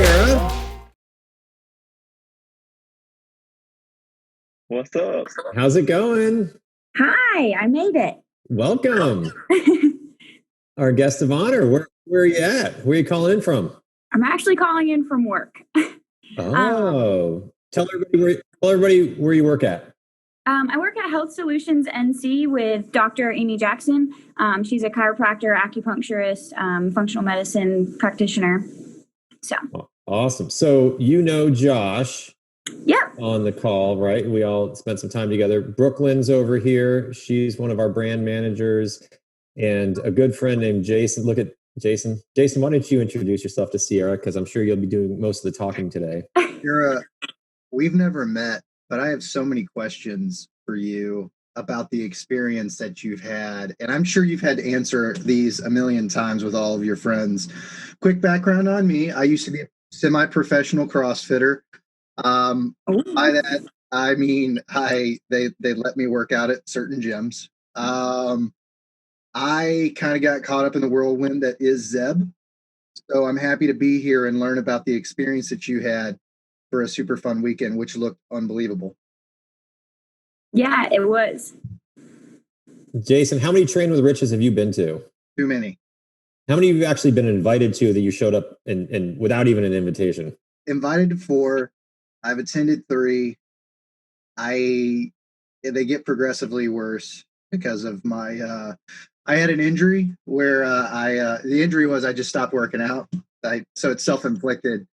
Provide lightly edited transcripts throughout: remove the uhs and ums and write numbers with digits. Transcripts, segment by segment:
Siera. What's up? How's it going? Hi, I made it. Welcome. Our guest of honor. Where are you at? Where are you calling in from? I'm actually calling in from work. Oh, tell everybody where you work at. I work at Health Solutions NC with Dr. Amy Jackson. She's a chiropractor, acupuncturist, functional medicine practitioner. So Awesome. So you know Josh. Yep. On the call, right? We all spent some time together. Brooklyn's over here. She's one of our brand managers, and a good friend named Jason. Look at Jason. Jason, why don't you introduce yourself to Siera? Because I'm sure you'll be doing most of the talking today. We've never met, but I have so many questions for you about the experience that you've had. And I'm sure you've had to answer these a million times with all of your friends. Quick background on me. I used to be a semi-professional CrossFitter. By that, I mean, they let me work out at certain gyms. I kind of got caught up in the whirlwind that is Zeb. So I'm happy to be here and learn about the experience that you had for a super fun weekend, which looked unbelievable. Yeah, it was. Jason, how many Train with Riches have you been to? Too many. How many have you actually been invited to that you showed up and without even an invitation? Invited to 4. I've attended 3. They get progressively worse because of my I had an injury where the injury was I just stopped working out. So it's self-inflicted.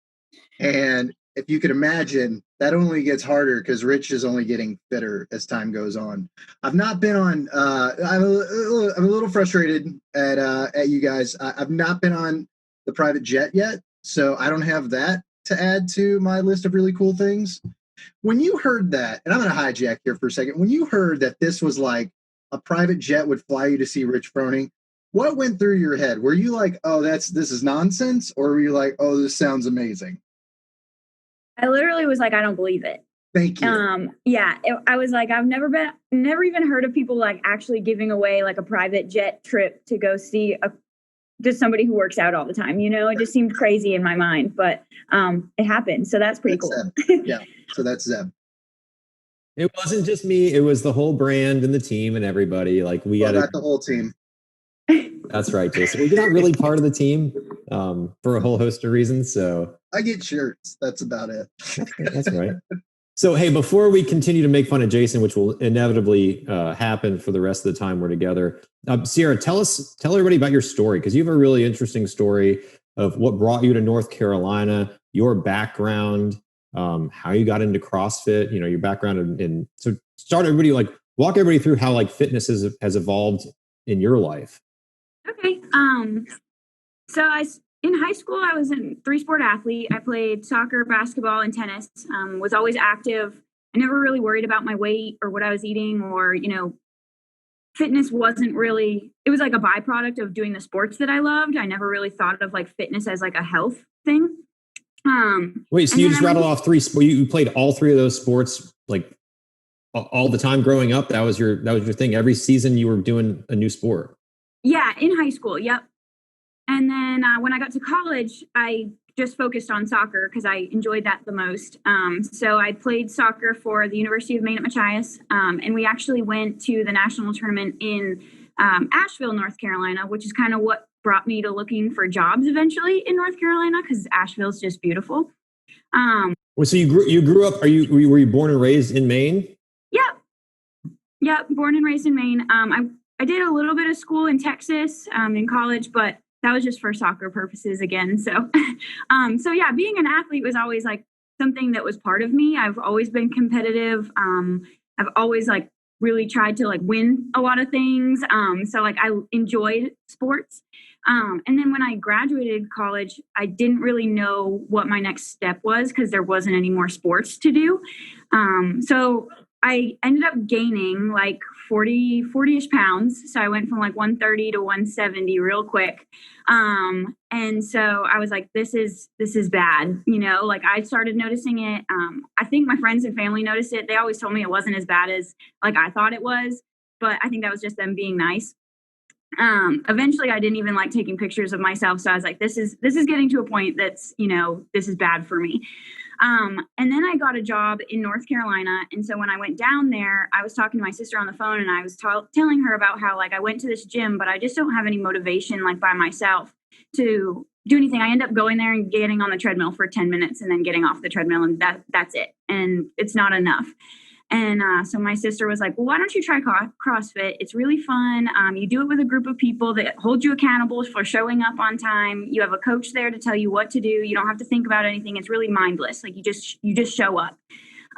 And if you could imagine, that only gets harder because Rich is only getting fitter as time goes on. I've not been on I'm a little frustrated at you guys. I've not been on the private jet yet, so I don't have that to add to my list of really cool things. When you heard that, and I'm going to hijack here for a second, when you heard that this was like a private jet would fly you to see Rich Froning, what went through your head? Were you like, oh, this is nonsense? Or were you like, oh, this sounds amazing? I literally was like, I don't believe it. Thank you. I was like, I've never even heard of people like actually giving away like a private jet trip to go see just somebody who works out all the time, it just seemed crazy in my mind, but it happened. So that's pretty cool. Yeah. So that's Zeb. It wasn't just me. It was the whole brand and the team and everybody. Like got the whole team. That's right, Jason. Well, you're not really part of the team for a whole host of reasons. So I get shirts. That's about it. That's right. So, hey, before we continue to make fun of Jason, which will inevitably happen for the rest of the time we're together, Siera, tell everybody about your story, because you have a really interesting story of what brought you to North Carolina, your background, how you got into CrossFit, your background in so walk everybody through how like fitness has evolved in your life. Okay. So in high school, I was a 3-sport athlete. I played soccer, basketball, and tennis. Was always active. I never really worried about my weight or what I was eating, or fitness wasn't really. It was like a byproduct of doing the sports that I loved. I never really thought of like fitness as like a health thing. Wait, so you just rattled off 3 sports? You played all 3 of those sports like all the time growing up? That was your thing. Every season you were doing a new sport. Yeah, in high school. Yep. And then when I got to college, I just focused on soccer because I enjoyed that the most. So I played soccer for the University of Maine at Machias, and we actually went to the national tournament in Asheville, North Carolina, which is kind of what brought me to looking for jobs eventually in North Carolina, because Asheville's just beautiful. So you grew up? Were you born and raised in Maine? Yep, born and raised in Maine. I did a little bit of school in Texas in college, but that was just for soccer purposes again. So, yeah, being an athlete was always like something that was part of me. I've always been competitive. I've always like really tried to like win a lot of things. So like I enjoyed sports. And then when I graduated college, I didn't really know what my next step was because there wasn't any more sports to do. So I ended up gaining like 40-ish pounds. So I went from like 130 to 170 real quick. And so I was like, this is bad. Like I started noticing it. I think my friends and family noticed it. They always told me it wasn't as bad as like I thought it was, but I think that was just them being nice. Eventually I didn't even like taking pictures of myself. So I was like, this is getting to a point that's, this is bad for me. And then I got a job in North Carolina. And so when I went down there, I was talking to my sister on the phone, and I was telling her about how like I went to this gym, but I just don't have any motivation like by myself to do anything. I end up going there and getting on the treadmill for 10 minutes and then getting off the treadmill, and that's it. And it's not enough. And so my sister was like, well, why don't you try CrossFit? It's really fun. You do it with a group of people that hold you accountable for showing up on time. You have a coach there to tell you what to do. You don't have to think about anything. It's really mindless. Like you just show up.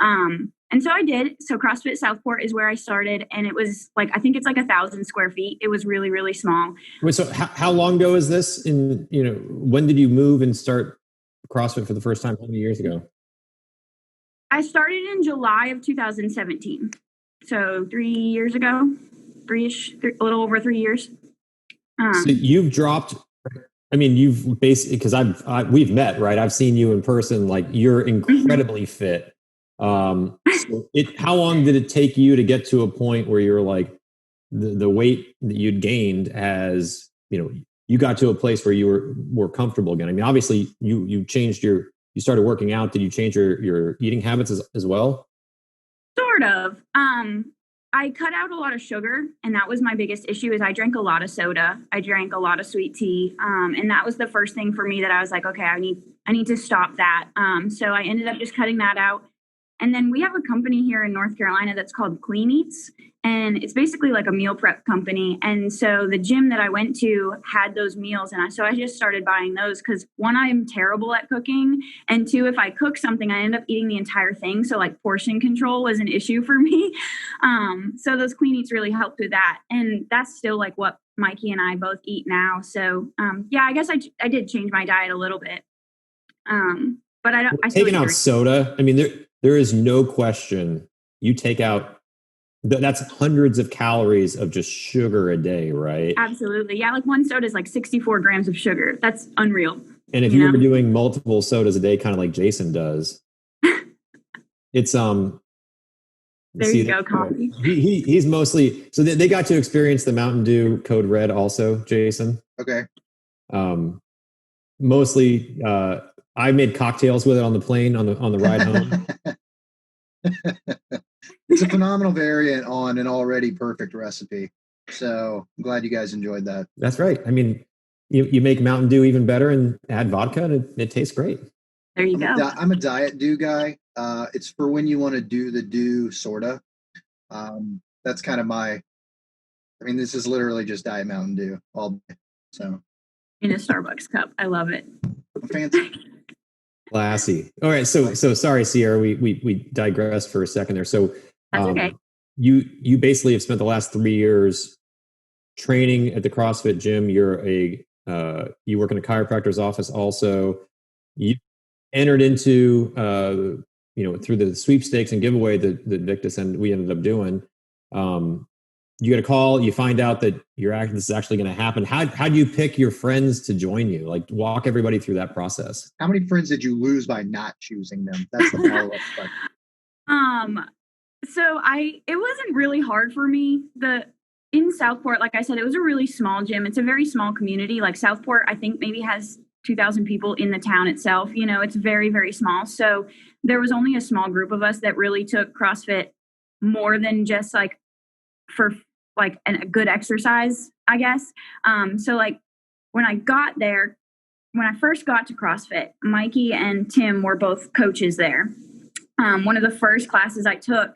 And so I did. So CrossFit Southport is where I started. And it was like, I think it's like 1,000 square feet. It was really, really small. Wait, so how long ago is this? When did you move and start CrossFit for the first time? How many years ago? I started in July of 2017. So 3 years ago, a little over 3 years. So you've dropped, you've basically, because we've met, right? I've seen you in person, like you're incredibly fit. So how long did it take you to get to a point where you're like, the weight that you'd gained as, you got to a place where you were more comfortable again? I mean, obviously you changed you started working out. Did you change your eating habits as well? Sort of. I cut out a lot of sugar, and that was my biggest issue. Is I drank a lot of soda. I drank a lot of sweet tea. And that was the first thing for me that I was like, okay, I need to stop that. So I ended up just cutting that out. And then we have a company here in North Carolina that's called Clean Eats, and it's basically like a meal prep company. And so the gym that I went to had those meals, and so I just started buying those because one, I am terrible at cooking, and two, if I cook something, I end up eating the entire thing. So like portion control was an issue for me. So those Clean Eats really helped with that, and that's still like what Mikey and I both eat now. So yeah, I guess I did change my diet a little bit. But I taking out soda. I mean, there is no question you take out, that's hundreds of calories of just sugar a day, right? Absolutely. Yeah. Like one soda is like 64 grams of sugar. That's unreal. And if you were doing multiple sodas a day, kind of like Jason does, it's, there you go, coffee. He's mostly, so they got to experience the Mountain Dew Code Red also, Jason. Okay. Mostly, I made cocktails with it on the plane on the ride home. It's a phenomenal variant on an already perfect recipe. So I'm glad you guys enjoyed that. That's right. I mean, you make Mountain Dew even better and add vodka, and it tastes great. There you go. I'm a Diet Dew guy. It's for when you want to do the Dew sorta. That's kind of this is literally just Diet Mountain Dew all day. So in a Starbucks cup. I love it. Fancy. Classy. All right. So sorry, Siera, we digressed for a second there. So that's okay. You basically have spent the last 3 years training at the CrossFit gym. You're you work in a chiropractor's office also. You entered into through the sweepstakes and giveaway that Victis and we ended up doing. You get a call, you find out that this is actually going to happen. How do you pick your friends to join you? Like, walk everybody through that process. How many friends did you lose by not choosing them? That's the follow-up question. So it wasn't really hard for me. In Southport, like I said, it was a really small gym. It's a very small community. Like Southport, I think maybe has 2,000 people in the town itself. It's very, very small. So there was only a small group of us that really took CrossFit more than just like for like a good exercise, I guess. So like when I first got to CrossFit, Mikey and Tim were both coaches there. One of the first classes I took,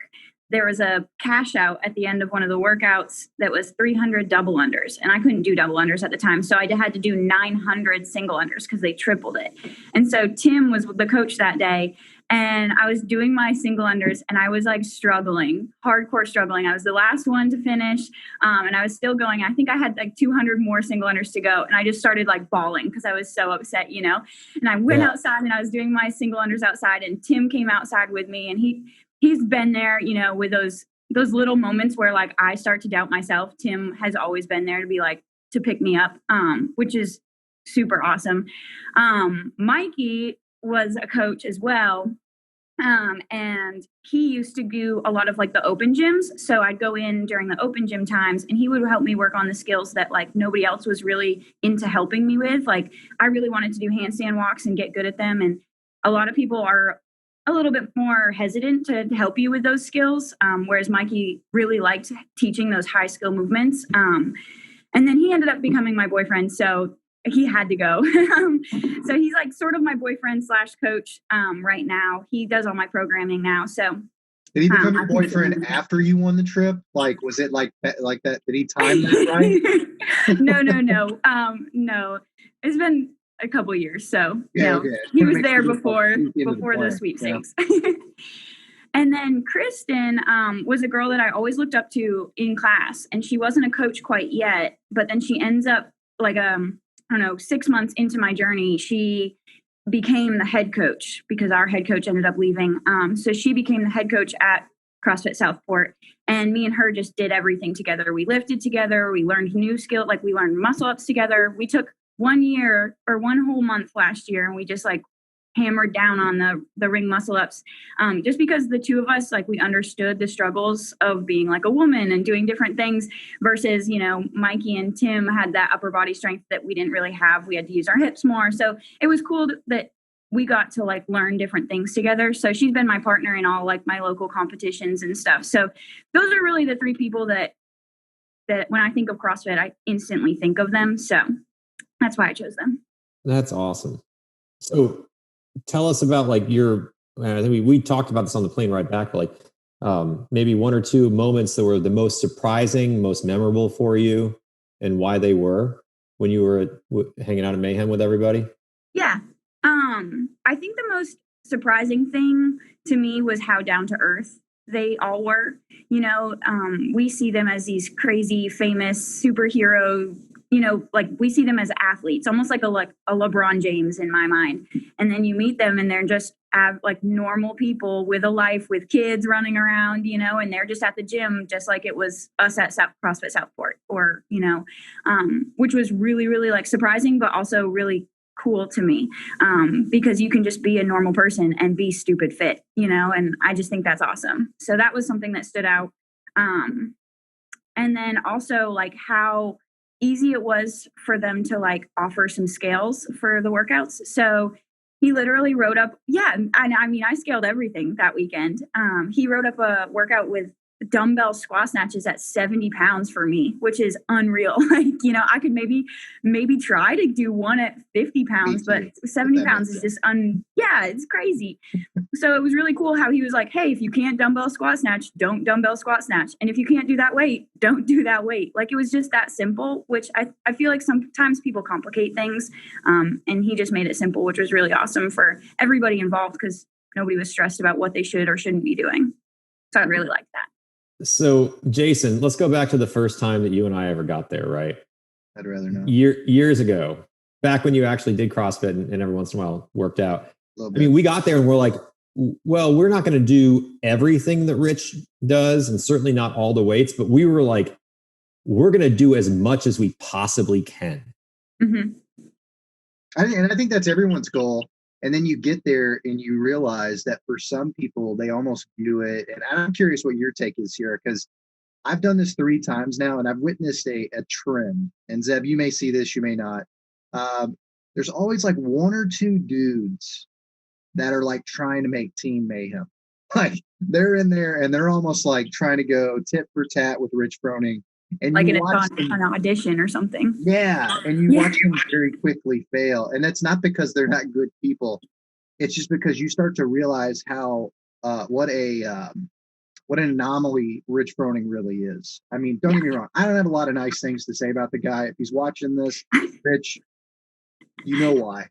there was a cash out at the end of one of the workouts that was 300 double unders, and I couldn't do double unders at the time. So I had to do 900 single unders because they tripled it. And so Tim was the coach that day, and I was doing my single unders, and I was like hardcore struggling. I was the last one to finish, and I was still going. I think I had like 200 more single unders to go, and I just started like bawling because I was so upset, And I went outside, and I was doing my single unders outside, and Tim came outside with me, and he's been there, with those little moments where like I start to doubt myself. Tim has always been there to be like, to pick me up, which is super awesome. Mikey was a coach as well. And he used to do a lot of like the open gyms. So I'd go in during the open gym times and he would help me work on the skills that like nobody else was really into helping me with. Like I really wanted to do handstand walks and get good at them. And a lot of people are a little bit more hesitant to help you with those skills. Whereas Mikey really liked teaching those high skill movements. And then he ended up becoming my boyfriend. So he had to go. So he's like sort of my boyfriend / coach right now. He does all my programming now. So did he become your boyfriend after you won the trip? Like, was it like that? Did he time that right? No. No, it's been a couple years. So yeah, no, okay. he was there before the sweepstakes. Yeah. And then Kristen was a girl that I always looked up to in class, and she wasn't a coach quite yet, but then she ends up like, I don't know, 6 months into my journey, she became the head coach because our head coach ended up leaving. So she became the head coach at CrossFit Southport, and me and her just did everything together. We lifted together. We learned new skills. Like we learned muscle ups together. We took 1 year or one whole month last year, and we just like hammered down on the ring muscle ups, just because the two of us, like we understood the struggles of being like a woman and doing different things versus, you know, Mikey and Tim had that upper body strength that we didn't really have. We had to use our hips more. So it was cool that we got to like learn different things together. So she's been my partner in all like my local competitions and stuff. So those are really the three people that when I think of CrossFit, I instantly think of them. So that's why I chose them. That's awesome. So tell us about like I think we talked about this on the plane ride back, but like maybe one or two moments that were the most surprising, most memorable for you, and why they were when you were hanging out at Mayhem with everybody. Yeah. I think the most surprising thing to me was how down to earth they all were. You know, we see them as these crazy, famous superhero, you know, like we see them as athletes, almost like a LeBron James in my mind. And then you meet them and they're just like normal people with a life, with kids running around, you know, and they're just at the gym, just like it was us at CrossFit Southport, or, you know, which was really, really like surprising, but also really cool to me, because you can just be a normal person and be stupid fit, you know, and I just think that's awesome. So that was something that stood out. And then also like how easy it was for them to like offer some scales for the workouts. So he literally wrote up, I mean, I scaled everything that weekend. He wrote up a workout with dumbbell squat snatches at 70 pounds for me, which is unreal. Like, you know, I could maybe try to do one at 50 pounds, but 70 pounds is just it's crazy. So it was really cool how he was like, hey, if you can't dumbbell squat snatch, don't dumbbell squat snatch. And if you can't do that weight, don't do that weight. Like it was just that simple, which I feel like sometimes people complicate things. And he just made it simple, which was really awesome for everybody involved because nobody was stressed about what they should or shouldn't be doing. So I really liked that. So Jason, let's go back to the first time that you and I ever got there, right? I'd rather not. Years ago, back when you actually did CrossFit and every once in a while worked out. I mean, we got there and we're like, well, we're not going to do everything that Rich does and certainly not all the weights, but we were like, we're going to do as much as we possibly can. Mm-hmm. And I think that's everyone's goal. And then you get there and you realize that for some people, they almost view it. And I'm curious what your take is here, because I've done this 3 times now and I've witnessed a trend. And Zeb, you may see this, you may not. There's always like 1 or 2 dudes that are like trying to make Team Mayhem. Like they're in there and they're almost like trying to go tit for tat with Rich Froning. And like an audition or something. Yeah. And you watch them very quickly fail. And that's not because they're not good people. It's just because you start to realize how, what an anomaly Rich Froning really is. I mean, don't get me wrong. I don't have a lot of nice things to say about the guy. If he's watching this, Rich, you know why.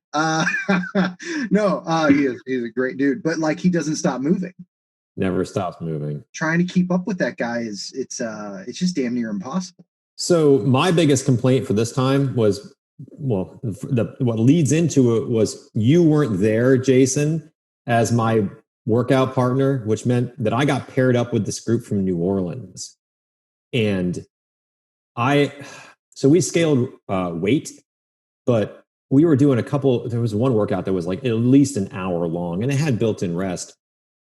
He's a great dude, but like he doesn't stop moving. Never stops moving. Trying to keep up with that guy it's just damn near impossible. So my biggest complaint for this time was, what leads into it was you weren't there, Jason, as my workout partner, which meant that I got paired up with this group from New Orleans. And so we scaled weight, but we were doing there was one workout that was like at least an hour long and it had built-in rest.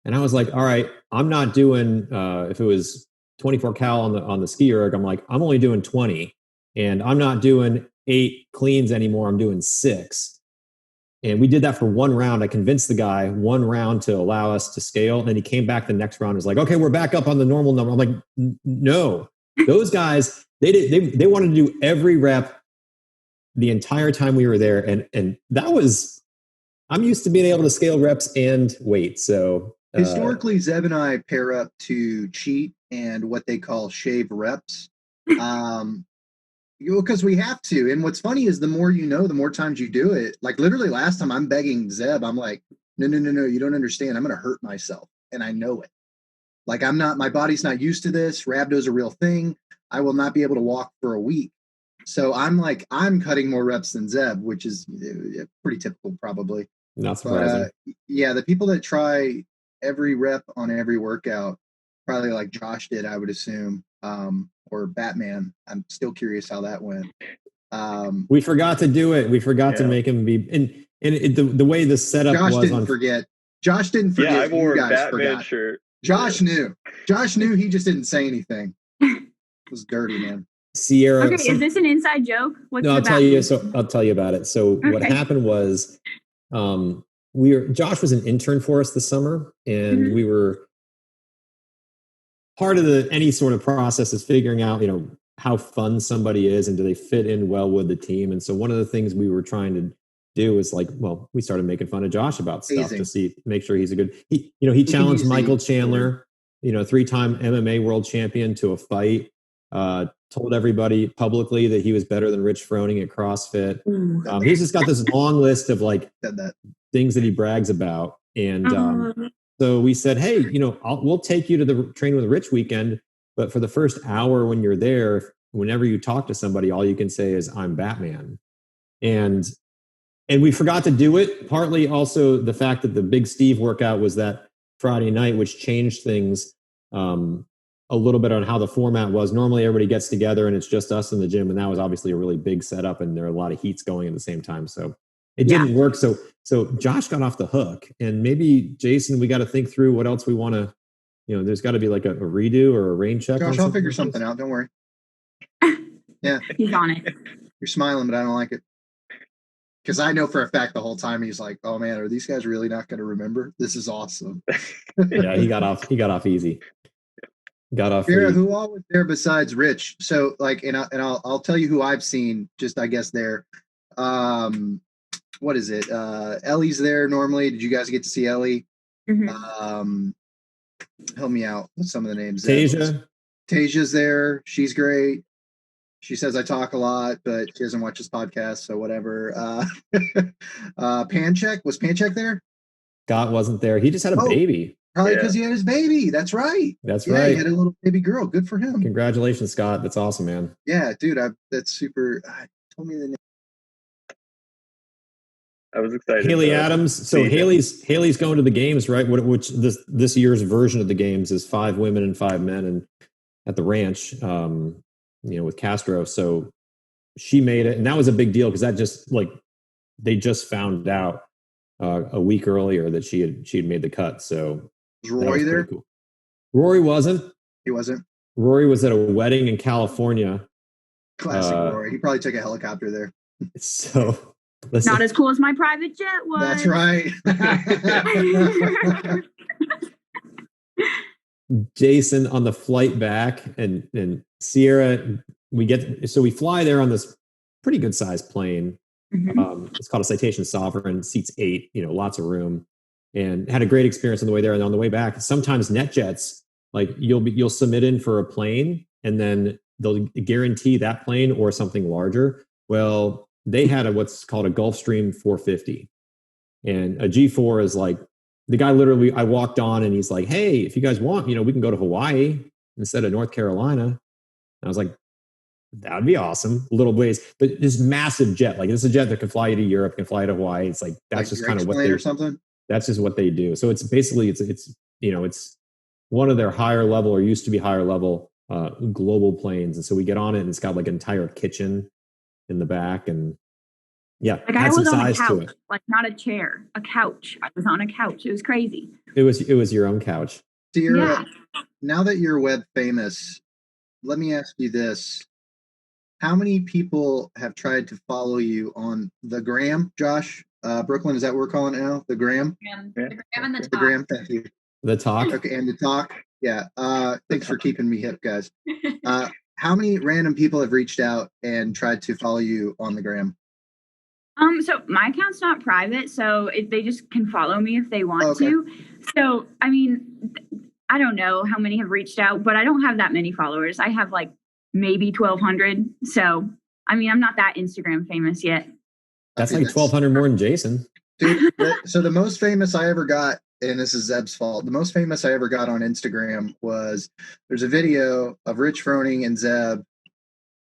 And I was like, all right, I'm not doing, if it was 24 cal on the ski erg, I'm like, I'm only doing 20 and I'm not doing 8 cleans anymore. I'm doing 6. And we did that for one round. I convinced the guy one round to allow us to scale. And then he came back the next round and was like, okay, we're back up on the normal number. I'm like, no, those guys, they wanted to do every rep the entire time we were there. And that was, I'm used to being able to scale reps and weight. So historically, Zeb and I pair up to cheat and what they call shave reps. Because we have to. And what's funny is the more you know, the more times you do it. Like literally last time I'm begging Zeb, I'm like, no, you don't understand. I'm going to hurt myself. And I know it. Like my body's not used to this. Rhabdo's a real thing. I will not be able to walk for a week. So I'm cutting more reps than Zeb, which is pretty typical probably. Not surprising. But, yeah, the people that try every rep on every workout, probably like Josh did, I would assume, or Batman. I'm still curious how that went. We forgot to do it. We forgot to make him be. And the way the setup Josh was didn't forget. Josh didn't forget. Yeah, I wore you a guys Batman forgot. shirt. Josh knew. Josh knew. He just didn't say anything. It was dirty, man. Siera. Okay, is this an inside joke? No, I'll tell you. So I'll tell you about it. So what happened was, Josh was an intern for us this summer, and we were part of any sort of process is figuring out, how fun somebody is and do they fit in well with the team. And so one of the things we were trying to do was we started making fun of Josh about stuff to make sure he's a good. He challenged Michael Chandler, 3-time MMA world champion, to a fight. Told everybody publicly that he was better than Rich Froning at CrossFit. He's just got this long list of things that he brags about. And so we said, hey, we'll take you to the Train with Rich weekend, but for the first hour when you're there, whenever you talk to somebody, all you can say is, I'm Batman. And we forgot to do it. Partly also the fact that the Big Steve workout was that Friday night, which changed things a little bit on how the format was. Normally everybody gets together and it's just us in the gym. And that was obviously a really big setup and there are a lot of heats going at the same time. So it didn't work. So Josh got off the hook, and maybe Jason, we got to think through what else we want to, there's got to be like a redo or a rain check. Josh, I'll figure something out. Don't worry. Yeah. He's on it. You're smiling, but I don't like it. Because I know for a fact the whole time he's like, oh man, are these guys really not going to remember? This is awesome. Yeah, he got off easy. Got off. Siera, who all was there besides Rich? So I'll tell you who I've seen. Just I guess there. What is it? Ellie's there normally. Did you guys get to see Ellie? Help me out with some of the names. Tasia's there. She's great. She says I talk a lot, but she doesn't watch this podcast, so whatever. Panchek, was Panchek there? Scott wasn't there. He just had a baby. Probably because he had his baby. That's right. Right. He had a little baby girl. Good for him. Congratulations, Scott. That's awesome, man. Yeah, dude. That's super. Told me the name. I was excited. Haley Adams. So Haley's going to the games, right? Which this year's version of the games is 5 women and 5 men, and at the ranch, with Castro. So she made it, and that was a big deal because that just they just found out a week earlier that she had made the cut. So was Rory there? Cool. Rory wasn't. He wasn't. Rory was at a wedding in California. Classic Rory. He probably took a helicopter there. So. Listen. Not as cool as my private jet was. That's right. Jason on the flight back and Siera, we fly there on this pretty good sized plane. It's called a Citation Sovereign, seats 8, lots of room, and had a great experience on the way there. And on the way back, sometimes NetJets, you'll submit in for a plane and then they'll guarantee that plane or something larger. Well, they had what's called a Gulfstream 450, and a G4 is the guy literally, I walked on and he's like, hey, if you guys want, we can go to Hawaii instead of North Carolina. And I was like, that'd be awesome. A little ways, but this massive jet, this is a jet that can fly you to Europe, can fly you to Hawaii. It's that's just kind of what they, or something. That's just what they do. So it's basically, it's one of their higher level, or used to be higher level, global planes. And so we get on it and it's got an entire kitchen in the back, and Yeah, Like I add some was on a size to couch, it. like not a chair, a couch. I was on a couch. It was crazy. It was your own couch. Siera, Yeah. now that you're web famous, let me ask you this. How many people have tried to follow you on the gram, Josh? Brooklyn, is that what we're calling it now? The gram? The gram and the The top. gram, thank you. The talk. Okay, and the talk. Yeah. Thanks for keeping me hip, guys. How many random people have reached out and tried to follow you on the gram? So my account's not private, so they just can follow me if they want Okay. to. So, I mean, I don't know how many have reached out, but I don't have that many followers. I have like maybe 1,200. So, I mean, I'm not that Instagram famous yet. That's like 1,200 more than Jason. Dude, so the most famous I ever got, and this is Zeb's fault, the most famous I ever got on Instagram was there's a video of Rich Froning and Zeb,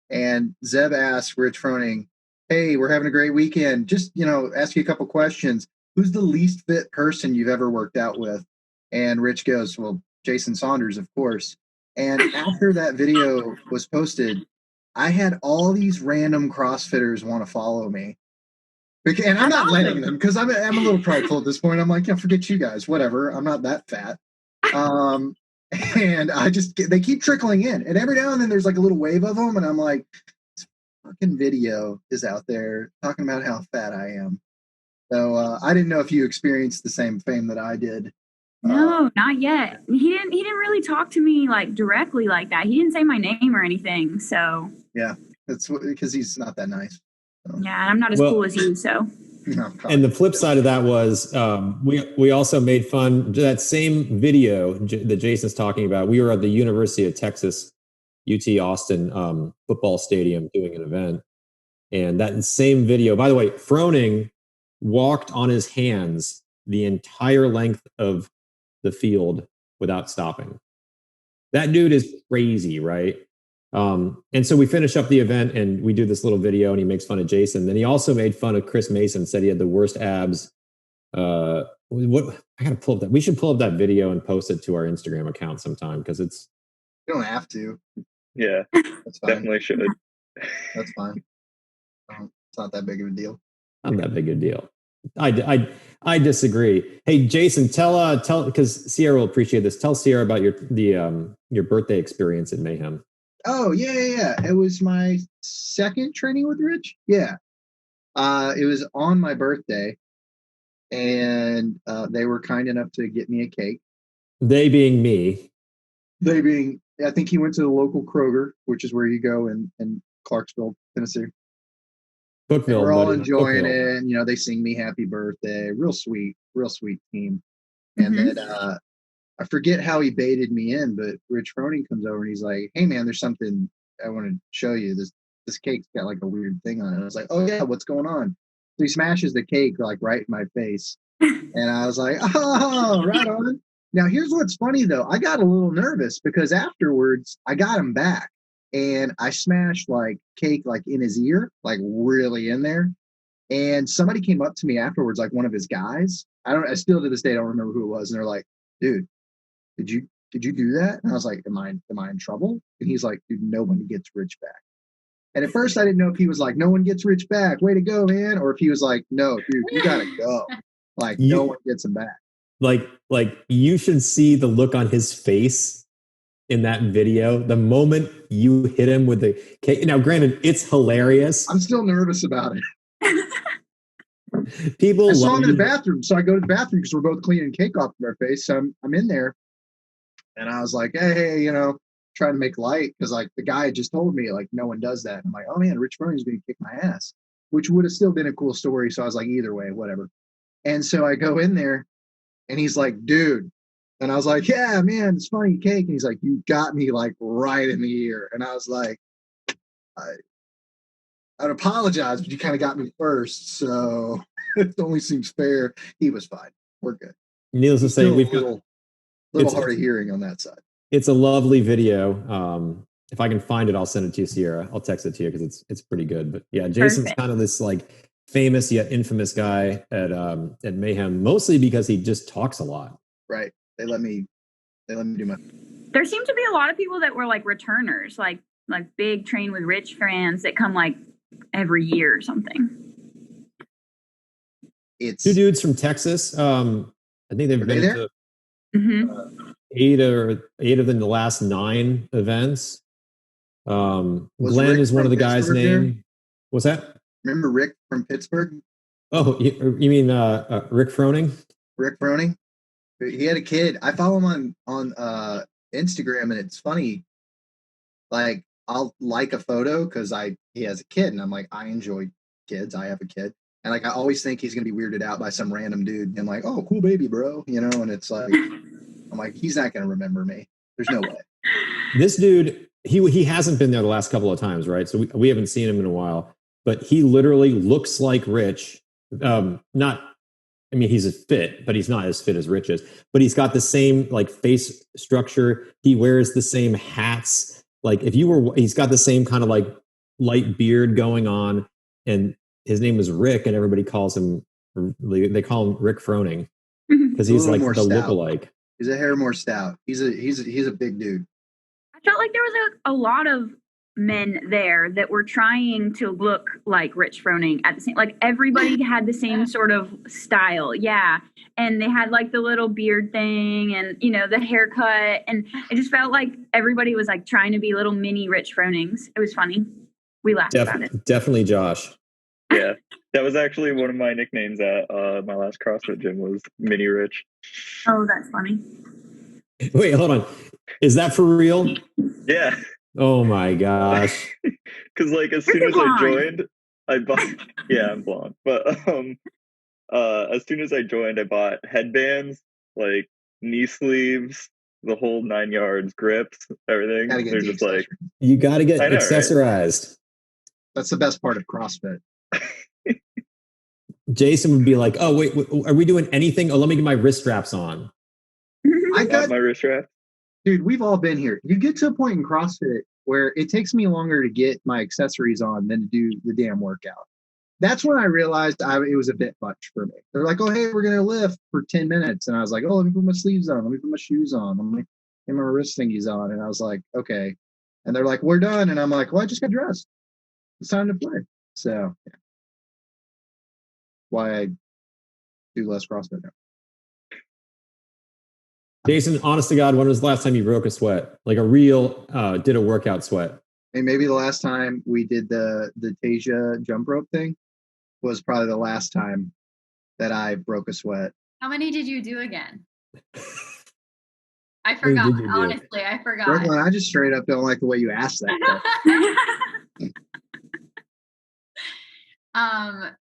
and Zeb asked Rich Froning, hey, we're having a great weekend. Just, ask you a couple questions. Who's the least fit person you've ever worked out with? And Rich goes, well, Jason Saunders, of course. And after that video was posted, I had all these random CrossFitters want to follow me. And I'm not letting them because I'm a little prideful at this point. I'm like, yeah, forget you guys, whatever. I'm not that fat. And they keep trickling in. And every now and then there's like a little wave of them. And I'm like, this fucking video is out there talking about how fat I am. So I didn't know if you experienced the same fame that I did. No, not yet. He didn't really talk to me like directly like that. He didn't say my name or anything. So yeah, that's because he's not that nice. So. Yeah, and I'm not as cool as you. So. No, and the flip side of that was we also made fun that same video that Jason's talking about. We were at the University of Texas, UT Austin football stadium doing an event, and that same video. By the way, Froning walked on his hands the entire length of the field without stopping. That dude is crazy, right? And so we finish up the event and we do this little video and he makes fun of Jason. Then he also made fun of Chris Mason, said he had the worst abs. I gotta pull up that. We should pull up that video and post it to our Instagram account sometime because it's. You don't have to. Yeah, that's fine. Definitely should. That's fine. It's not that big of a deal. Not that big a deal. I disagree. Hey, Jason, tell because Siera will appreciate this. Tell Siera about your birthday experience at Mayhem. Oh yeah. It was my second training with Rich. Yeah, it was on my birthday, and they were kind enough to get me a cake. They being me. They being, I think he went to the local Kroger, which is where you go in Clarksville, Tennessee. Bookville, we're all enjoying it, and they sing me happy birthday. Real sweet team. And then I forget how he baited me in, but Rich Froning comes over and he's like, "Hey man, there's something I want to show you. This cake's got like a weird thing on it." I was like, "Oh yeah, what's going on?" So he smashes the cake like right in my face, and I was like, "Oh, right on." Now here's what's funny though. I got a little nervous because afterwards I got him back. And I smashed like cake like in his ear, like really in there. And somebody came up to me afterwards, like one of his guys. I still to this day don't remember who it was. And they're like, "Dude, did you do that?" And I was like, Am I in trouble? And he's like, "Dude, no one gets Rich back." And at first I didn't know if he was like, "No one gets Rich back, way to go, man," or if he was like, "No, dude, you gotta go." Like no one gets him back. Like you should see the look on his face in that video, the moment you hit him with the cake. Now, granted, it's hilarious. I'm still nervous about it. People I saw him in the bathroom, so I go to the bathroom because we're both cleaning cake off of our face. So I'm in there, and I was like, "Hey, trying to make light," because like the guy just told me like no one does that. I'm like, "Oh man, Rich Froning's gonna kick my ass," which would have still been a cool story. So I was like, either way, whatever. And so I go in there, and he's like, "Dude." And I was like, "Yeah, man, it's funny cake." And he's like, "You got me like right in the ear." And I was like, I'd apologize, but you kind of got me first. So it only seems fair. He was fine. We're good. Needless to say, we've got a little hard of hearing on that side. It's a lovely video. If I can find it, I'll send it to you, Siera. I'll text it to you because it's pretty good. But yeah, Jason's kind of this like famous yet infamous guy at Mayhem, mostly because he just talks a lot. Right. They let me do my. There seem to be a lot of people that were like returners, like big Train with Rich fans that come like every year or something. it's two dudes from Texas. I think they've been to eight of the last 9 events. Glenn Rick is one of the guys' Pittsburgh name. there? What's that? Remember Rick from Pittsburgh? Oh, you mean Rick Froning? Rick Froning? He had a kid. I follow him on Instagram, and it's funny. Like, I'll like a photo because he has a kid, and I'm like, I enjoy kids. I have a kid, and like I always think he's gonna be weirded out by some random dude. And I'm like, oh, cool baby, bro, you know. And it's like, I'm like, he's not gonna remember me. There's no way. This dude, he hasn't been there the last couple of times, right? So we haven't seen him in a while, but he literally looks like Rich. I mean, he's fit, but he's not as fit as Rich is. But he's got the same like face structure. He wears the same hats. Like he's got the same kind of like light beard going on. And his name is Rick, and everybody calls him. They call him Rick Froning because he's like the lookalike. He's a hair more stout. He's a big dude. I felt like there was a lot of men there that were trying to look like Rich Froning at the same, like everybody had the same sort of style. Yeah. And they had like the little beard thing and, you know, the haircut. And it just felt like everybody was like trying to be little mini Rich Fronings. It was funny. We laughed about it. Definitely Josh. Yeah. That was actually one of my nicknames at my last CrossFit gym was Mini Rich. Oh, that's funny. Wait, hold on. Is that for real? Yeah. Oh my gosh. Because like as soon as I joined, I bought I'm blonde. But as soon as I joined, I bought headbands, like knee sleeves, the whole 9 yards, grips, everything. They're just like you gotta get accessorized. Right? That's the best part of CrossFit. Jason would be like, oh wait, are we doing anything? Oh, let me get my wrist straps on. I got my wrist strap. Dude, we've all been here. You get to a point in CrossFit where it takes me longer to get my accessories on than to do the damn workout. That's when I realized it was a bit much for me. They're like, oh, hey, we're going to lift for 10 minutes. And I was like, oh, let me put my sleeves on. Let me put my shoes on. Let me get my wrist thingies on. And I was like, okay. And they're like, we're done. And I'm like, well, I just got dressed. It's time to play. So, yeah. Why I do less CrossFit now. Jason, honest to God, when was the last time you broke a sweat? Like a real, did a workout sweat? And maybe the last time we did the Tasia jump rope thing was probably the last time that I broke a sweat. How many did you do again? I forgot. Honestly, I forgot. Brooklyn, I just straight up don't like the way you asked that.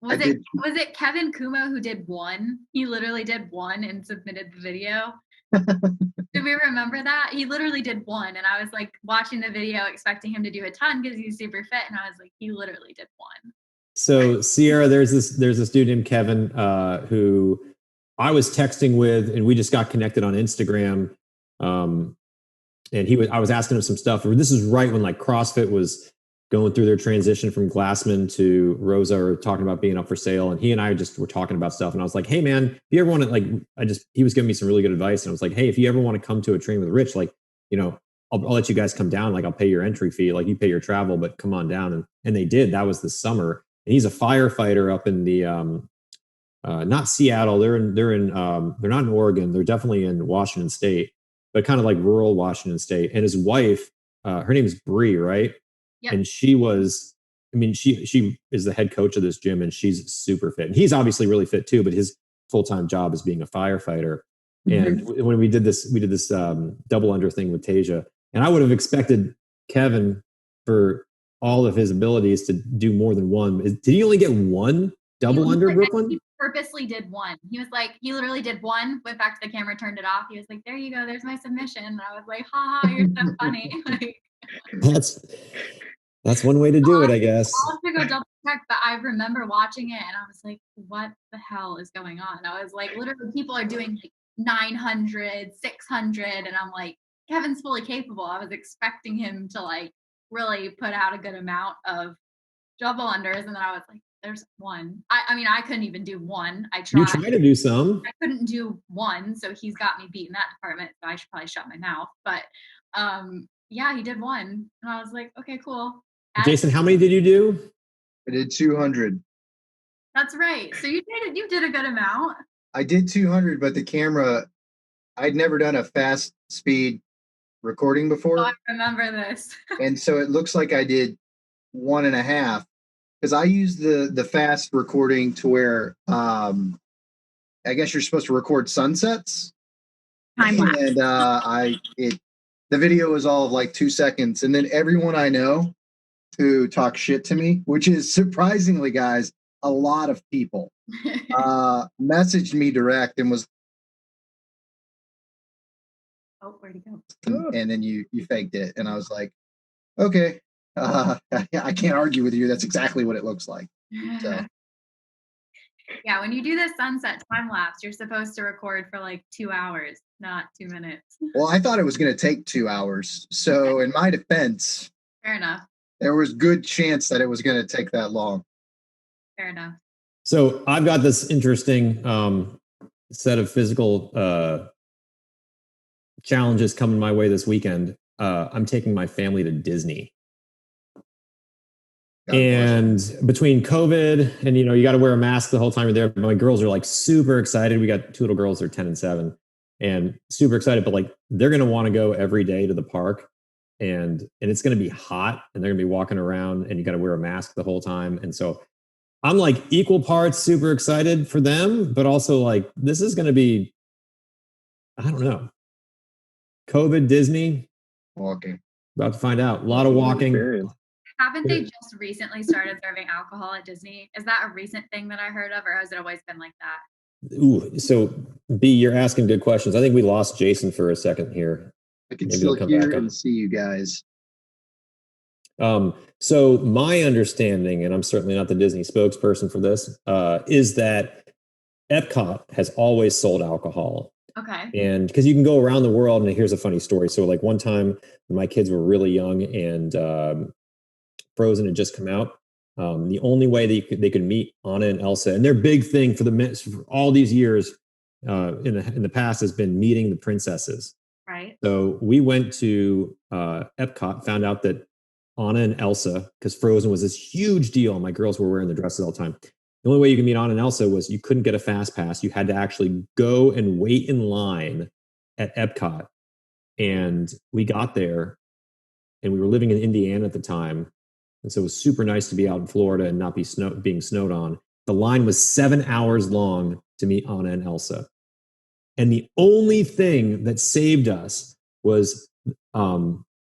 Was it Kevin Kuma who did one? He literally did one and submitted the video. Do we remember that? He literally did one, and I was like watching the video expecting him to do a ton because he's super fit, and I was like, he literally did one. So Siera, there's this dude named Kevin who I was texting with, and we just got connected on Instagram. And I was asking him some stuff. This is right when like CrossFit was going through their transition from Glassman to Rosa, or talking about being up for sale. And he and I just were talking about stuff. And I was like, hey man, if you ever want to, like, he was giving me some really good advice. And I was like, hey, if you ever want to come to a train with Rich, like, you know, I'll let you guys come down. Like, I'll pay your entry fee. Like, you pay your travel, but come on down. And they did. That was this summer. And he's a firefighter up in the, not Seattle. They're not in Oregon. They're definitely in Washington State, but kind of like rural Washington State. And his wife, her name is Bree, right? Yep. And she was, I mean, she is the head coach of this gym, and she's super fit. And he's obviously really fit too, but his full-time job is being a firefighter. Mm-hmm. And when we did this double under thing with Tasia, and I would have expected Kevin, for all of his abilities, to do more than one. Did he only get one double under, Brooklyn? He purposely did one. He was like, he literally did one, went back to the camera, turned it off. He was like, there you go, there's my submission. And I was like, ha ha, you're so funny. Like, that's one way to do it, I guess. I'll have to go double check, but I remember watching it and I was like, what the hell is going on? I was like, literally people are doing like 900, 600. And I'm like, Kevin's fully capable. I was expecting him to like really put out a good amount of double unders. And then I was like, there's one. I mean, I couldn't even do one. I tried. You tried to do some. I couldn't do one. So he's got me beat in that department. So I should probably shut my mouth. But yeah, he did one. And I was like, okay, cool. Jason, how many did you do? I did 200. That's right. So you did a good amount. I did 200, but the camera, I'd never done a fast speed recording before. Oh, I remember this. And so it looks like I did 1.5 because I used the fast recording to where I guess you're supposed to record sunsets. Time lapse. And the video was all of like 2 seconds. And then everyone I know who talks shit to me, which is surprisingly, guys, a lot of people, messaged me direct and was, oh, where'd he go? and then you faked it. And I was like, okay, I can't argue with you. That's exactly what it looks like. So. Yeah, when you do the sunset time lapse, you're supposed to record for like 2 hours, not 2 minutes. Well, I thought it was going to take 2 hours. So in my defense, Fair enough. there was good chance that it was going to take that long. Fair enough. So I've got this interesting set of physical challenges coming my way this weekend. I'm taking my family to Disney. And between COVID and, you got to wear a mask the whole time you're there. My girls are like super excited. We got 2 little girls, they're 10 and 7 and super excited, but like they're going to want to go every day to the park and it's going to be hot and they're going to be walking around and you got to wear a mask the whole time. And so I'm like equal parts super excited for them, but also like, this is going to be, I don't know, COVID Disney. Walking. About to find out. A lot of walking. Experience. Haven't they just recently started serving alcohol at Disney? Is that a recent thing that I heard of, or has it always been like that? Ooh, so B, you're asking good questions. I think we lost Jason for a second here. I can Maybe still he'll come hear back and on. see you guys. So my understanding, and I'm certainly not the Disney spokesperson for this, is that Epcot has always sold alcohol. Okay. And because you can go around the world, and here's a funny story. So like one time when my kids were really young and Frozen had just come out, the only way they could meet Anna and Elsa, and their big thing for all these years in the past has been meeting the princesses. Right. So we went to Epcot, found out that Anna and Elsa, because Frozen was this huge deal, and my girls were wearing the dresses all the time. The only way you could meet Anna and Elsa was you couldn't get a fast pass. You had to actually go and wait in line at Epcot. And we got there, and we were living in Indiana at the time. And so it was super nice to be out in Florida and not be being snowed on. The line was 7 hours long to meet Anna and Elsa. And the only thing that saved us was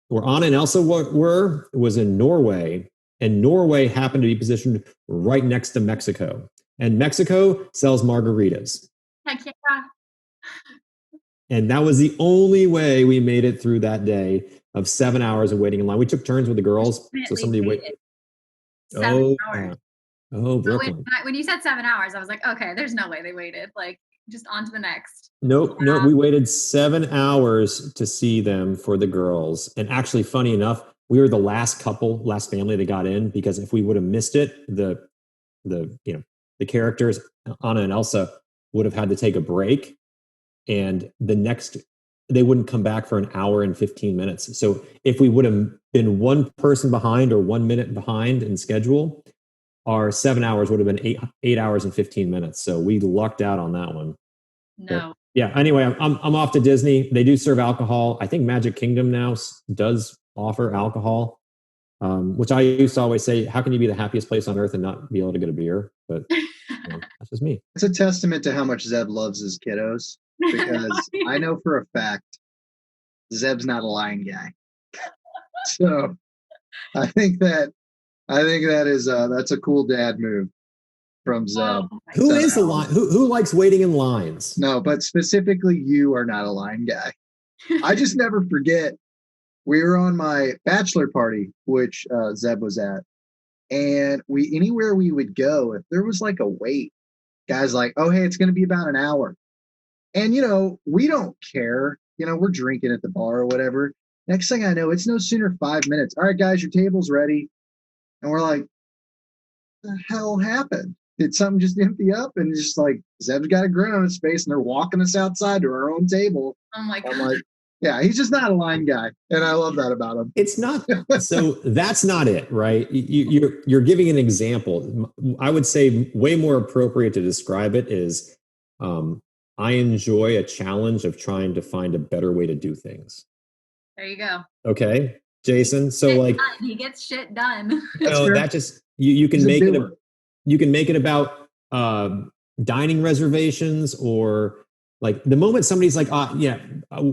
where Anna and Elsa were was in Norway. And Norway happened to be positioned right next to Mexico. And Mexico sells margaritas. Heck yeah. And that was the only way we made it through that day of 7 hours of waiting in line. We took turns with the girls. So somebody waited. 7 hours. Oh, So Brooklyn. when you said 7 hours, I was like, okay, there's no way they waited. Like, just on to the next. Nope. We waited 7 hours to see them for the girls. And actually, funny enough, we were the last family that got in, because if we would have missed it, the characters, Anna and Elsa, would have had to take a break. And they wouldn't come back for an hour and 15 minutes. So if we would have been one person behind or 1 minute behind in schedule, our 7 hours would have been 8 hours and 15 minutes. So we lucked out on that one. No. But yeah. Anyway, I'm off to Disney. They do serve alcohol. I think Magic Kingdom now does offer alcohol, which I used to always say, how can you be the happiest place on earth and not be able to get a beer? But that's just me. It's a testament to how much Zeb loves his kiddos, because I know for a fact Zeb's not a lying guy. So I think that is that's a cool dad move from Zeb. Who is a line? Who likes waiting in lines? No, but specifically, you are not a line guy. I just never forget. We were on my bachelor party, which Zeb was at, and anywhere we would go, if there was like a wait, guys like, oh hey, it's going to be about an hour, and we don't care. We're drinking at the bar or whatever. Next thing I know, it's no sooner 5 minutes. All right, guys, your table's ready, and we're like, what the hell happened? Did something just empty up? And it's just like Zeb's got a grin on his face, and they're walking us outside to our own table. Oh my God. I'm like, Yeah, he's just not a line guy, and I love that about him. It's not. So that's not it, right? You're giving an example. I would say way more appropriate to describe it is, I enjoy a challenge of trying to find a better way to do things. There you go. Okay, Jason. So like, he gets shit done. that just you can make it. You can make it about dining reservations, or like the moment somebody's like,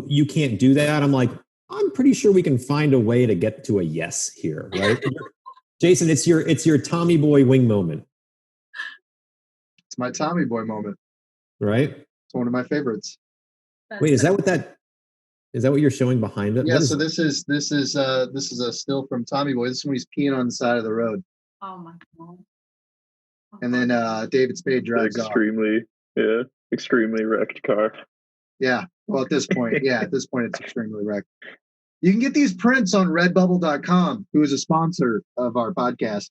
you can't do that. I'm like, I'm pretty sure we can find a way to get to a yes here, right? Jason, it's your Tommy Boy wing moment. It's my Tommy Boy moment, right? It's one of my favorites. Wait, is that what you're showing behind it? Yeah. So this is a still from Tommy Boy. This is when he's peeing on the side of the road. Oh my God. And then David Spade drives extremely wrecked car. Yeah. Well, at this point, it's extremely wrecked. You can get these prints on redbubble.com, who is a sponsor of our podcast.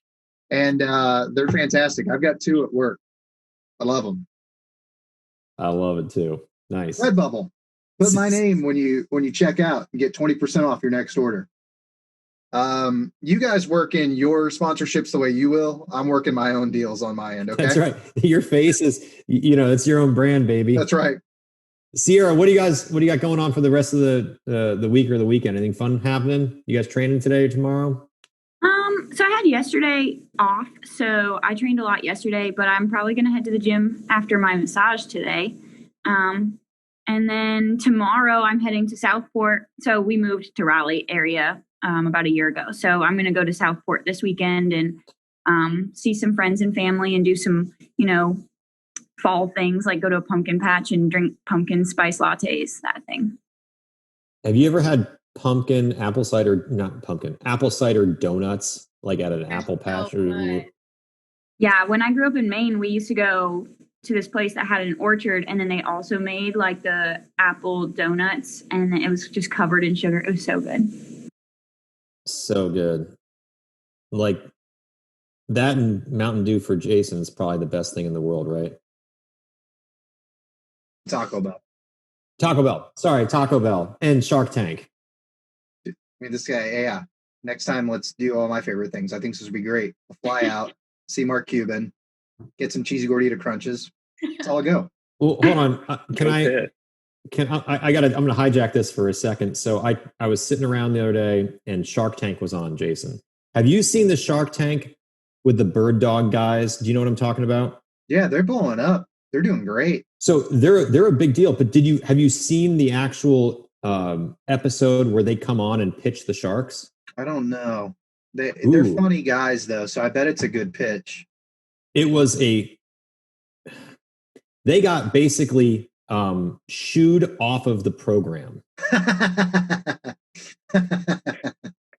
And they're fantastic. I've got 2 at work. I love them. I love it too. Nice. Redbubble. Put my name when you check out and get 20% off your next order. You guys work in your sponsorships the way you will. I'm working my own deals on my end. Okay. That's right. Your face is, it's your own brand, baby. That's right. Sierra, what do you got going on for the rest of the week or the weekend? Anything fun happening? You guys training today or tomorrow? So I had yesterday off, so I trained a lot yesterday, but I'm probably going to head to the gym after my massage today. And then tomorrow I'm heading to Southport. So we moved to Raleigh area about a year ago. So I'm going to go to Southport this weekend and see some friends and family and do some, fall things like go to a pumpkin patch and drink pumpkin spice lattes, that thing. Have you ever had apple cider donuts like at an apple patch? Yeah, when I grew up in Maine, we used to go to this place that had an orchard, and then they also made like the apple donuts, and it was just covered in sugar. It was so good. So good. Like that and Mountain Dew for Jason is probably the best thing in the world, right? Taco Bell. Sorry, Taco Bell and Shark Tank. I mean, this guy, yeah. Next time, let's do all my favorite things. I think this would be great. We'll fly out, see Mark Cuban, get some cheesy gordita crunches. That's all I go. Well, hold on. I'm going to hijack this for a second. So I was sitting around the other day and Shark Tank was on, Jason. Have you seen the Shark Tank with the bird dog guys? Do you know what I'm talking about? Yeah, they're blowing up. They're doing great. So they're a big deal. But have you seen the actual episode where they come on and pitch the sharks? I don't know. They're funny guys though, so I bet it's a good pitch. They got basically shooed off of the program.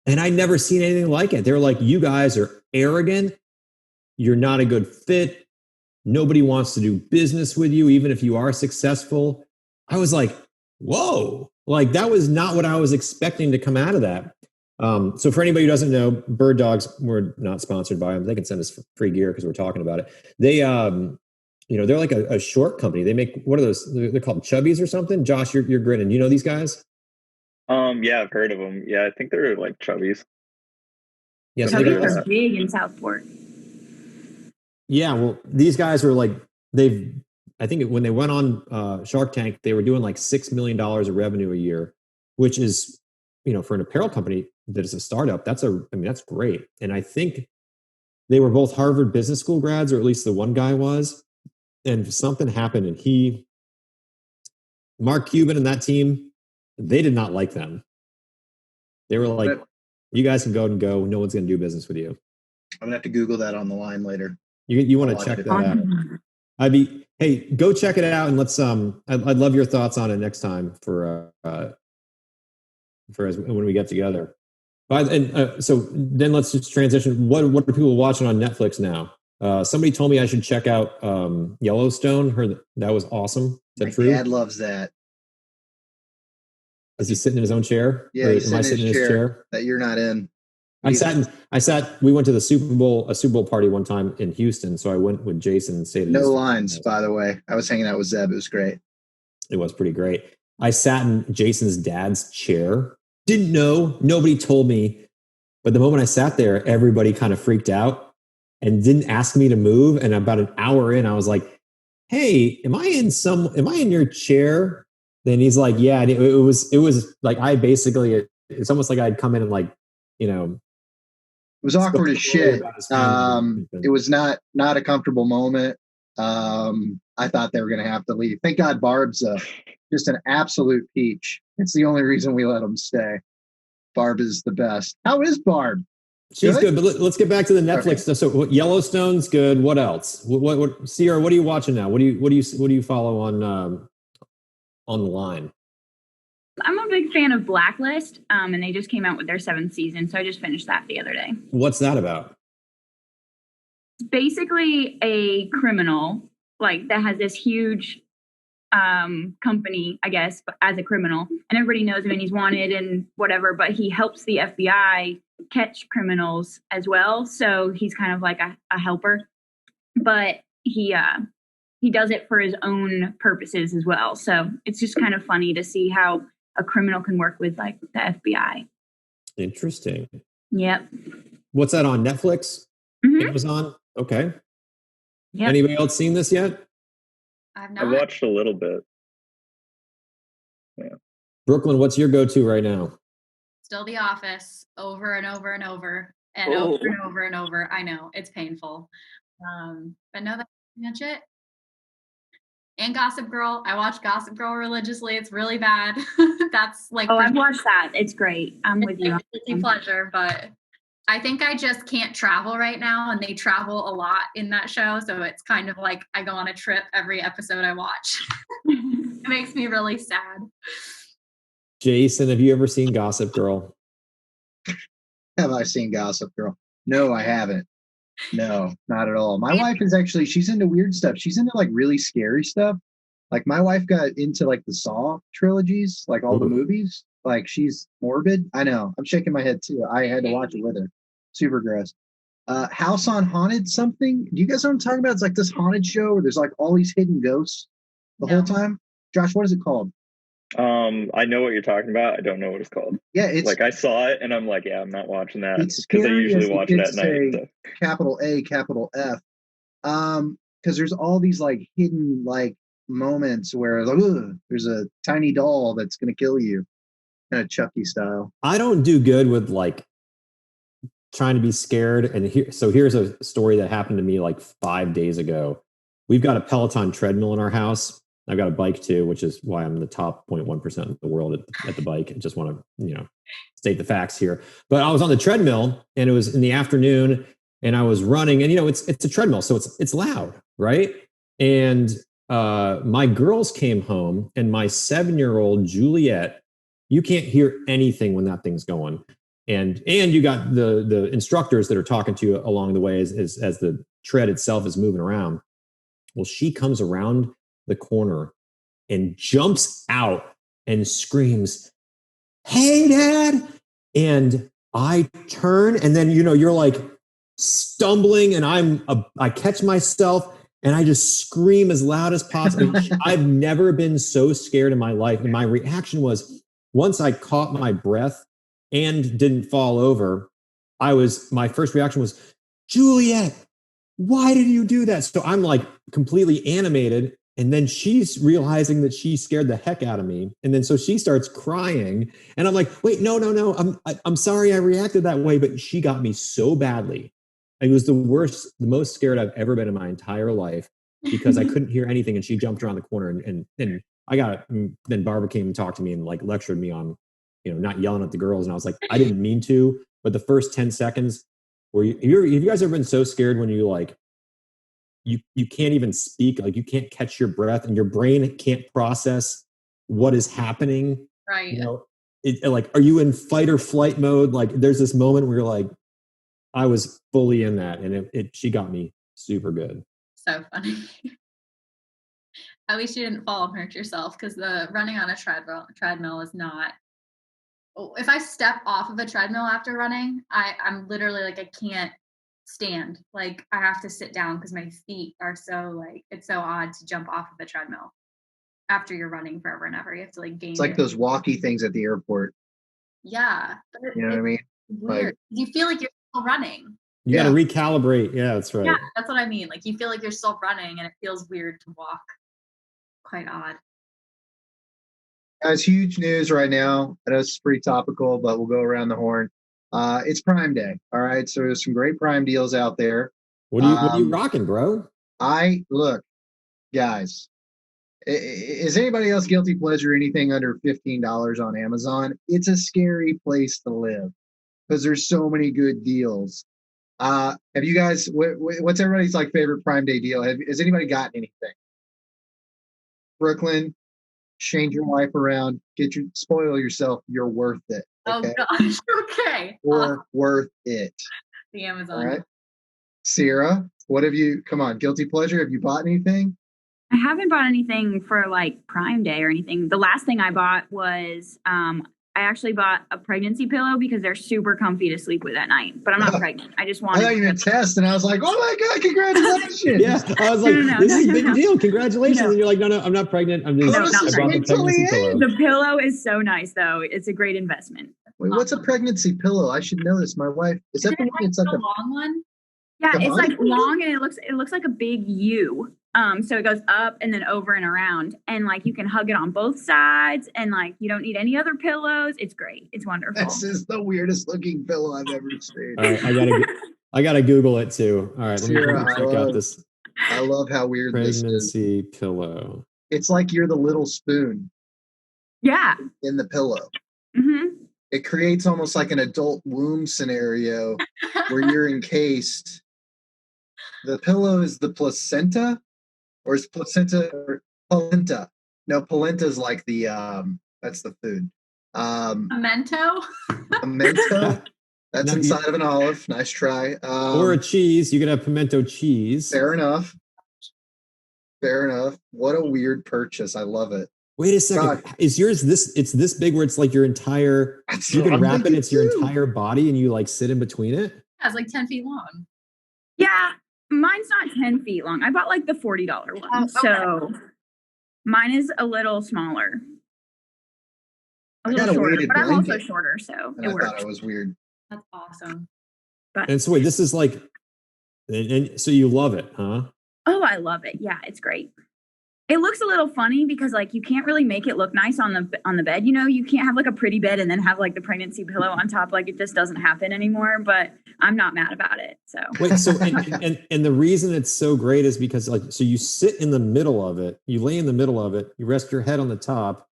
And I'd never seen anything like it. They were like, you guys are arrogant. You're not a good fit. Nobody wants to do business with you, even if you are successful. I was like, whoa, like that was not what I was expecting to come out of that. So for anybody who doesn't know, Bird Dogs, we're not sponsored by them. They can send us free gear because we're talking about it. They, they're like a short company. They make, what are those? They're called Chubbies or something. Josh, you're grinning. You know these guys? Yeah, I've heard of them. Yeah, I think they're like Chubbies. Yeah, so Chubbies are big in Southport. Yeah, well, these guys are like, I think when they went on Shark Tank, they were doing like $6 million of revenue a year, which is, for an apparel company that is a startup, that's great. And I think they were both Harvard Business School grads, or at least the one guy was. And something happened, and Mark Cuban and that team, they did not like them. They were like, you guys can go and go. No one's going to do business with you. I'm going to have to Google that on the line later. You want to check that out. Hey, go check it out, and let's I'd love your thoughts on it next time for when we get together. So then let's just transition. What are people watching on Netflix now? Somebody told me I should check out Yellowstone. Heard that was awesome. Is that true? My dad loves that. Is he sitting in his own chair? Yeah, he's sitting in his chair that you're not in. We went to a Super Bowl party one time in Houston. So I went with Jason and stayed. No lines, by the way. I was hanging out with Zeb. It was great. It was pretty great. I sat in Jason's dad's chair. Didn't know, nobody told me. But the moment I sat there, everybody kind of freaked out and didn't ask me to move. And about an hour in, I was like, hey, am I in your chair? Then he's like, yeah. And it was like, it's almost like I'd come in and like, you know, it was awkward as shit. It was not a comfortable moment. I thought they were going to have to leave. Thank God Barb's just an absolute peach. It's the only reason we let him stay. Barb is the best. How is Barb? She's good, but let's get back to the Netflix stuff. So Yellowstone's good. What else? What Siera, what are you watching now? What do you follow on the line? I'm a big fan of Blacklist, and they just came out with their 7th season, so I just finished that the other day. What's that about? It's basically a criminal like that has this huge company, I guess, as a criminal, and everybody knows him and he's wanted and whatever, but he helps the FBI catch criminals as well. So he's kind of like a helper, but he does it for his own purposes as well. So it's just kind of funny to see how a criminal can work with like the FBI. Interesting. Yep. What's that on Netflix? Mm-hmm. Amazon? Okay. Yep. Anybody else seen this yet? I've watched a little bit. Yeah. Brooklyn, what's your go-to right now? Still The Office, over and over and over and over and over and over. I know, it's painful. But no, that's pretty much it. And Gossip Girl. I watch Gossip Girl religiously. It's really bad. That's like... Oh, I've watched that. It's great. I'm with you. It's a pleasure, but I think I just can't travel right now, and they travel a lot in that show, so it's kind of like I go on a trip every episode I watch. It makes me really sad. Jason, have you ever seen Gossip Girl? Have I seen Gossip Girl? No, I haven't. No, not at all. My wife is actually, she's into weird stuff. She's into like really scary stuff. Like my wife got into like the Saw trilogies, like all the movies. Like she's morbid. I know. I'm shaking my head too. I had to watch it with her. Super gross. House on Haunted something. Do you guys know what I'm talking about? It's like this haunted show where there's like all these hidden ghosts the whole time. Josh, what is it called? I know what you're talking about. I don't know what it's called. Yeah, it's like I saw it and I'm like, yeah, I'm not watching that because I usually watch it at night. So. Capital A, capital F. Because there's all these like hidden like moments where like, there's a tiny doll that's gonna kill you, kind of Chucky style. I don't do good with like trying to be scared. And here's a story that happened to me like 5 days ago. We've got a Peloton treadmill in our house. I've got a bike too, which is why I'm in the top 0.1% of the world at the bike. I just want to, state the facts here. But I was on the treadmill and it was in the afternoon and I was running and, it's a treadmill. So it's loud. Right. And my girls came home and my 7-year-old Juliet, you can't hear anything when that thing's going. And you got the instructors that are talking to you along the way as the tread itself is moving around. Well, she comes around the corner and jumps out and screams, "Hey, Dad!" And I turn and then, you're like stumbling and I catch myself and I just scream as loud as possible. I've never been so scared in my life. And my reaction was, once I caught my breath and didn't fall over, my first reaction was, "Juliet, why did you do that?" So I'm like completely animated. And then she's realizing that she scared the heck out of me. And then so she starts crying. And I'm like, wait, no. I'm sorry I reacted that way. But she got me so badly. It was the most scared I've ever been in my entire life because I couldn't hear anything. And she jumped around the corner and then Barbara came and talked to me and like lectured me on, not yelling at the girls. And I was like, I didn't mean to. But the first 10 seconds have you guys ever been so scared when you like, you can't even speak, like you can't catch your breath and your brain can't process what is happening. Right. Like, are you in fight or flight mode? Like there's this moment where you're like, I was fully in that and she got me super good. So funny. At least you didn't fall and hurt yourself because the running on a treadmill is not. If I step off of a treadmill after running, I'm literally like, I can't stand. Like I have to sit down because my feet are so like, it's so odd to jump off of a treadmill. after you're running forever and ever. You have to like gain. It's like those walkie things at the airport. Yeah. You know what I mean? Weird. Like, you feel like you're still running. You got to recalibrate. Yeah, that's right. Yeah, that's what I mean. Like you feel like you're still running and it feels weird to walk. Quite odd. Guys, huge news right now. I know it's pretty topical, but we'll go around the horn. It's Prime Day. All right. So there's some great Prime deals out there. What are you rocking, bro? Look, guys, is anybody else guilty pleasure anything under $15 on Amazon? It's a scary place to live because there's so many good deals. Have you guys, what's everybody's like favorite Prime Day deal? Has anybody gotten anything? Brooklyn, change your life around, spoil yourself. You're worth it. Okay? Oh gosh, okay. You're worth it. The Amazon. All right. Sierra, come on, guilty pleasure. Have you bought anything? I haven't bought anything for like Prime Day or anything. The last thing I bought was I actually bought a pregnancy pillow because they're super comfy to sleep with at night. But I'm not pregnant. I just wanted. I thought you meant test, and I was like, "Oh my god, congratulations!" Yeah, I was like, "This is a big deal. Congratulations!" And you're like, "No, I'm not pregnant. I'm just I bought the pregnancy pillow." The pillow is so nice, though. It's a great investment. Wait, what's a pregnancy pillow? I should know this. My wife is that the one? It's like a long one. Yeah, it's like long and it looks like a big U. So it goes up and then over and around, and like you can hug it on both sides, and like you don't need any other pillows. It's great. It's wonderful. This is the weirdest looking pillow I've ever seen. All right, I gotta Google it too. All right, let me check out this. I love how weird this is. Pregnancy pillow. It's like you're the little spoon. Yeah. In the pillow. Mm-hmm. It creates almost like an adult womb scenario where you're encased. The pillow is the placenta, or is placenta or polenta? No, polenta is like the that's the food. Pimento. Pimento. That's inside of an olive. Nice try. Or a cheese. You could have pimento cheese. Fair enough. Fair enough. What a weird purchase. I love it. Wait a second. God. Is yours this? It's this big where it's like your entire. You can wrap it. It's your entire body, and you like sit in between it. Yeah, it's like 10 feet long. Yeah. Mine's not 10 feet long. I bought like the $40 one. Oh, okay. So mine is a little smaller. A little shorter, but I'm also shorter, so it works. I thought it was weird. That's awesome. And so wait, this is like, and so you love it, huh? Oh, I love it. Yeah, it's great. It looks a little funny because like you can't really make it look nice on the bed. You know, you can't have like a pretty bed and then have like the pregnancy pillow on top. Like it just doesn't happen anymore. But I'm not mad about it. So wait, so and the reason it's so great is because like so you sit in the middle of it, you lay in the middle of it, you rest your head on the top,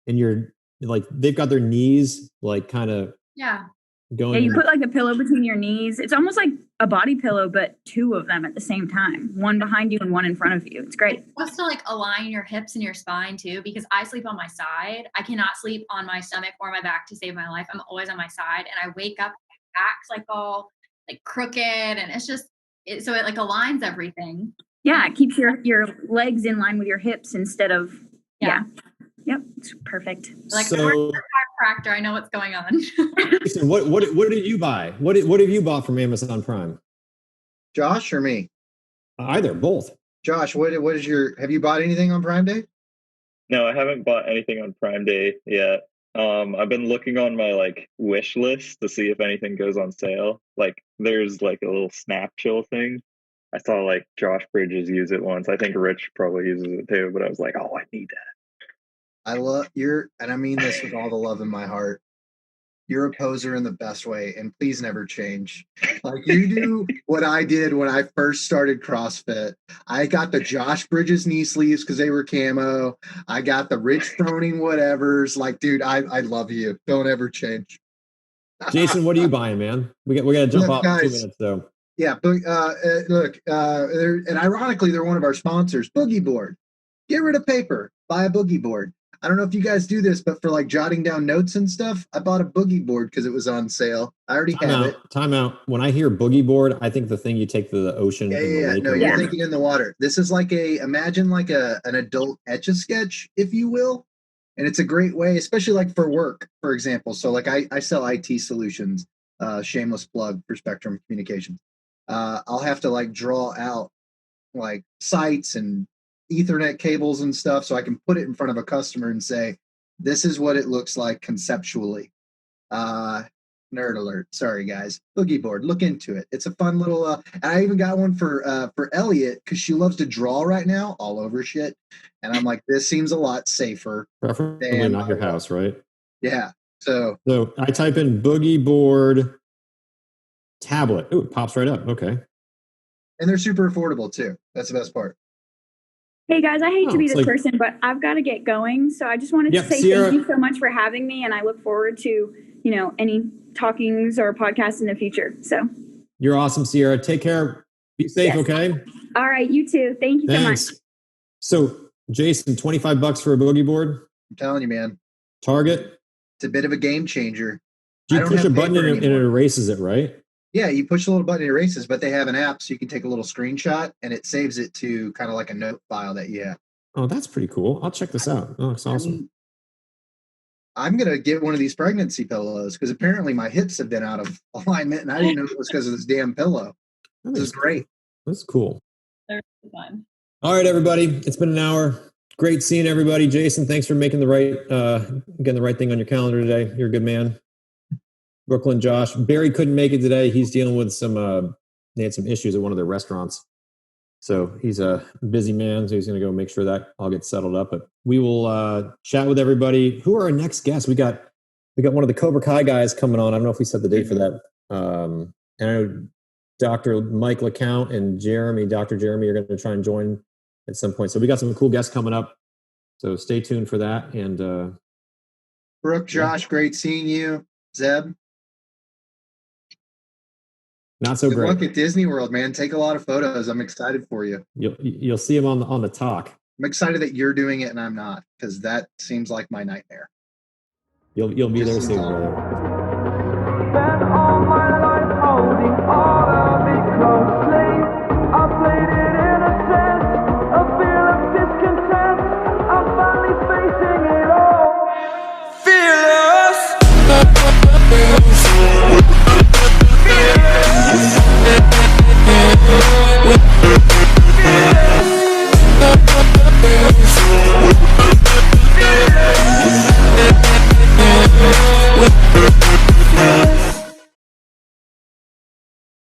and you're like they've got their knees like kind of going. Yeah, you put like the pillow between your knees. It's almost like a body pillow, but two of them at the same time, one behind you and one in front of you. It's great. It's supposed to like align your hips and your spine too, because I sleep on my side. I cannot sleep on my stomach or my back to save my life. I'm always on my side, and I wake up, my back's like all like crooked, and it's just so it like aligns everything. Yeah, it keeps your legs in line with your hips instead of Yep, it's perfect. Like so, chiropractor, I know what's going on. Listen, what did you buy? What have you bought from Amazon Prime? Josh or me? Either, both. Josh, have you bought anything on Prime Day? No, I haven't bought anything on Prime Day yet. I've been looking on my like wish list to see if anything goes on sale. Like there's like a little Snap Chill thing. I saw like Josh Bridges use it once. I think Rich probably uses it too, but I was like, oh, I need that. I love and I mean this with all the love in my heart. You're a poser in the best way, and please never change. Like you do what I did when I first started CrossFit. I got the Josh Bridges knee sleeves because they were camo. I got the Rich Froning whatevers. Like, dude, I love you. Don't ever change. Jason, what are you buying, man? We got to jump off in 2 minutes though. Yeah, but and ironically, they're one of our sponsors. Boogie Board. Get rid of paper. Buy a Boogie Board. I don't know if you guys do this, but for like jotting down notes and stuff, I bought a Boogie Board because it was on sale. I already have it. Time out. When I hear Boogie Board, I think the thing you take to the ocean. Yeah. No, you're thinking in the water. This is like imagine like an adult Etch-a-Sketch, if you will. And it's a great way, especially like for work, for example. So like I sell IT solutions, shameless plug for Spectrum Communications. I'll have to like draw out like sites and Ethernet cables and stuff, so I can put it in front of a customer and say, this is what it looks like conceptually. Nerd alert. Sorry, guys. Boogie board. Look into it. It's a fun little. And I even got one for Elliot because she loves to draw right now, all over shit. And I'm like, this seems a lot safer. Preferably not your house, right? Yeah. So I type in boogie board tablet. Oh, it pops right up. Okay. And they're super affordable too. That's the best part. Hey guys, I hate to be this person, but I've got to get going. So I just wanted to say Siera, thank you so much for having me, and I look forward to any talkings or podcasts in the future. So you're awesome, Siera. Take care. Be safe, okay? All right, you too. Thank you so much. So Jason, $25 for a boogie board. I'm telling you, man. Target. It's a bit of a game changer. You push a button and it erases it, right? Yeah, you push the little button, it erases, but they have an app so you can take a little screenshot and it saves it to kind of like a note file that you have. Oh, that's pretty cool. I'll check this out. Oh, it's awesome. I'm going to get one of these pregnancy pillows because apparently my hips have been out of alignment and I didn't know it was because of this damn pillow. This is great. That's cool. They're fun. All right, everybody. It's been an hour. Great seeing everybody. Jason, thanks for making getting the right thing on your calendar today. You're a good man. Brooklyn, Josh. Barry couldn't make it today. He's dealing with they had some issues at one of their restaurants. So he's a busy man. So he's going to go make sure that all gets settled up. But we will chat with everybody. Who are our next guests? We got one of the Cobra Kai guys coming on. I don't know if we set the date for that. And I know Dr. Mike LeCount and Dr. Jeremy are going to try and join at some point. So we got some cool guests coming up. So stay tuned for that. And Brooke, Josh, great seeing you. Zeb. Not so great. Look at Disney World, man. Take a lot of photos. I'm excited for you. You'll see him on the talk. I'm excited that you're doing it and I'm not, because that seems like my nightmare. You'll be there soon, brother. Spent all my life holding all of it closely. I played it in a sense, a feel of discontent. I'm finally facing it all. Fearless. Fearless.